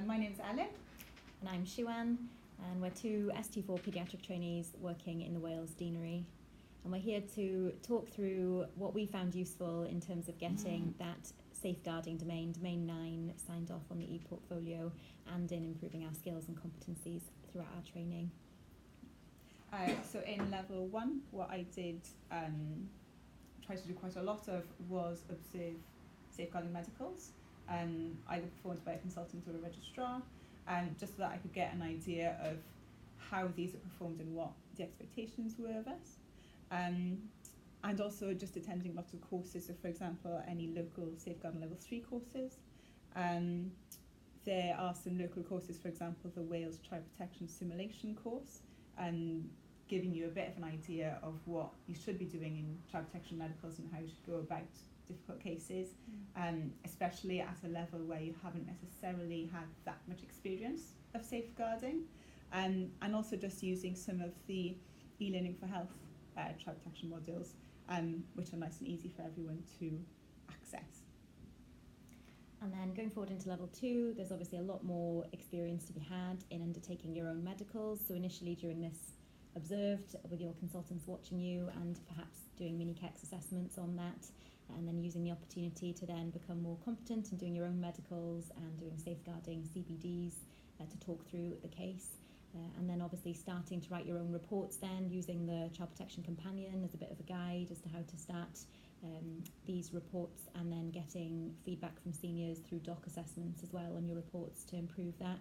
My name's Elin. And I'm Siwan, and we're two ST4 paediatric trainees working in the Wales deanery. And we're here to talk through what we found useful in terms of getting that safeguarding domain 9, signed off on the e-portfolio, and in improving our skills and competencies throughout our training. So in level 1, what I did try to do quite a lot of was observe safeguarding medicals, either performed by a consultant or a registrar, just so that I could get an idea of how these are performed and what the expectations were of us. And also just attending lots of courses, so for example any local safeguarding level 3 courses. There are some local courses, for example the Wales Child Protection Simulation course, giving you a bit of an idea of what you should be doing in child protection medicals and how you should go about difficult cases, especially at a level where you haven't necessarily had that much experience of safeguarding, and also just using some of the e-learning for health child protection modules, which are nice and easy for everyone to access. And then going forward into level 2, there's obviously a lot more experience to be had in undertaking your own medicals. So initially during this, observed with your consultants watching you and perhaps doing mini KEX assessments on that, and then using the opportunity to then become more competent in doing your own medicals and doing safeguarding CBDs to talk through the case. And then obviously starting to write your own reports then, using the Child Protection Companion as a bit of a guide as to how to start these reports, and then getting feedback from seniors through doc assessments as well on your reports to improve that.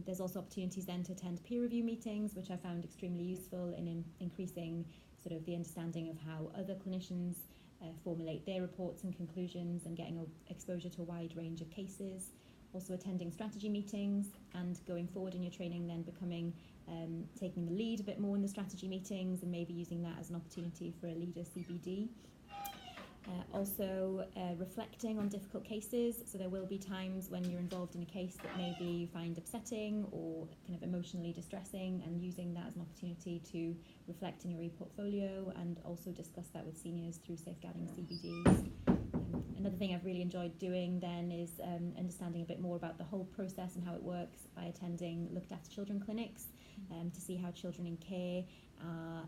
There's also opportunities then to attend peer review meetings, which I found extremely useful in increasing sort of the understanding of how other clinicians formulate their reports and conclusions, and getting exposure to a wide range of cases. Also attending strategy meetings, and going forward in your training then becoming taking the lead a bit more in the strategy meetings, and maybe using that as an opportunity for a leader CBD. Also reflecting on difficult cases, so there will be times when you're involved in a case that maybe you find upsetting or kind of emotionally distressing, and using that as an opportunity to reflect in your e-portfolio and also discuss that with seniors through safeguarding CBDs. Another thing I've really enjoyed doing then is understanding a bit more about the whole process and how it works by attending looked after children clinics, to see how children in care are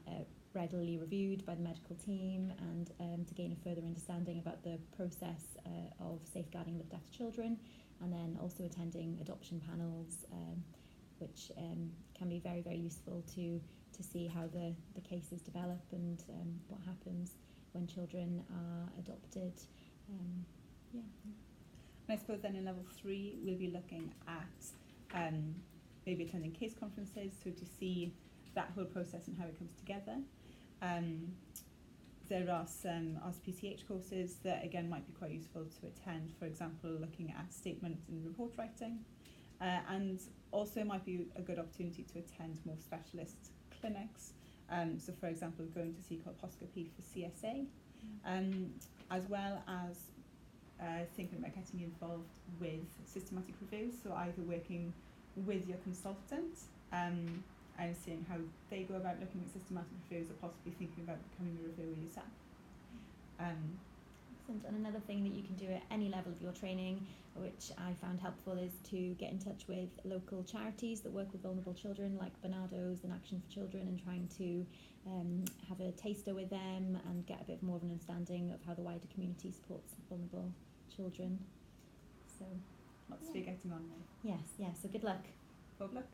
regularly reviewed by the medical team, and to gain a further understanding about the process of safeguarding looked after children, and then also attending adoption panels, which can be very, very useful to see how the cases develop and what happens when children are adopted. And I suppose then in level 3 we'll be looking at maybe attending case conferences, so to see that whole process and how it comes together. There are some RCPCH courses that again might be quite useful to attend, for example looking at statement and report writing, and also it might be a good opportunity to attend more specialist clinics, so for example going to see colposcopy for CSA, as well as thinking about getting involved with systematic reviews, so either working with your consultant and seeing how they go about looking at systematic reviews, or possibly thinking about becoming a reviewer yourself. Excellent. And another thing that you can do at any level of your training, which I found helpful, is to get in touch with local charities that work with vulnerable children, like Barnardo's and Action for Children, and trying to have a taster with them and get a bit more of an understanding of how the wider community supports vulnerable children. So lots to be getting on with. Yes, so good luck. Good luck.